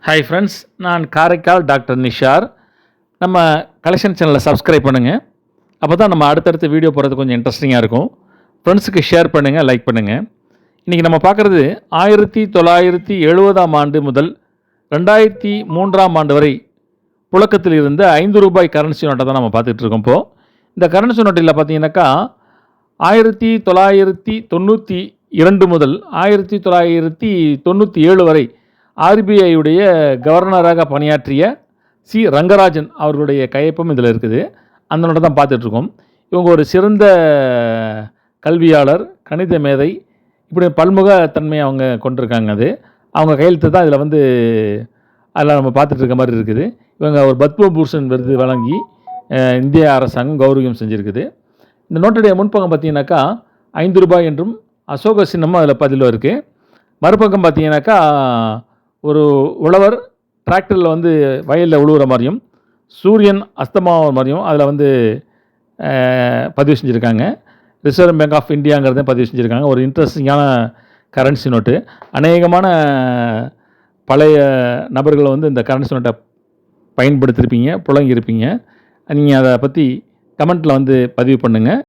Hi friends, நான் Karaikal doctor Nishar. நம்ம collection சேனலை சப்ஸ்கிரைப் பண்ணுங்கள். அப்போ தான் நம்ம அடுத்தடுத்த வீடியோ போகிறது கொஞ்சம் இன்ட்ரெஸ்டிங்காக இருக்கும். ஃப்ரெண்ட்ஸுக்கு ஷேர் பண்ணுங்கள், லைக் பண்ணுங்கள். இன்றைக்கி நம்ம பார்க்குறது 1970ஆம் ஆண்டு முதல் 2003ஆம் ஆண்டு வரை புழக்கத்தில் இருந்த ₹5 கரன்சி நோட்டை தான் நம்ம பார்த்துட்ருக்கோம். இப்போது இந்த கரன்சி நோட்டில் பார்த்தீங்கன்னாக்கா 1992 முதல் 1997 வரை ஆர்பிஐயுடைய கவர்னராக பணியாற்றிய ரங்கராஜன் அவர்களுடைய கையொப்பம் இதில் இருக்குது. அந்த நோட்டை தான் பார்த்துட்ருக்கோம். இவங்க ஒரு சிறந்த கல்வியாளர், கணித மேதை, இப்படி பன்முகத்தன்மையை அவங்க கொண்டிருக்காங்க. அவங்க கையெழுத்து தான் இதில் அதில் நம்ம பார்த்துட்ருக்க மாதிரி இருக்குது. இவங்க ஒரு பத்மபூஷன் விருது வழங்கி இந்திய அரசாங்கம் கௌரவம் செஞ்சுருக்குது. இந்த நோட்டுடைய முன்பக்கம் பார்த்தீங்கன்னாக்கா ₹5 என்றும் அசோக சின்னமும் அதில் பதிவில் இருக்குது. மறுபக்கம் பார்த்தீங்கன்னாக்கா ஒரு உழவர் டிராக்டரில் வயலில் உழுவுற மாதிரியும் சூரியன் அஸ்தமாகிற மாதிரியும் அதில் பதிவு செஞ்சுருக்காங்க. ரிசர்வ் பேங்க் ஆஃப் இந்தியாங்கிறத பதிவு செஞ்சுருக்காங்க. ஒரு இன்ட்ரெஸ்டிங்கான கரன்சி நோட்டு. அநேகமான பழைய நபர்கள் இந்த கரன்சி நோட்டை பயன்படுத்தியிருப்பீங்க, புழங்கியிருப்பீங்க. நீங்கள் அதை பற்றி கமெண்ட்டில் பதிவு பண்ணுங்கள்.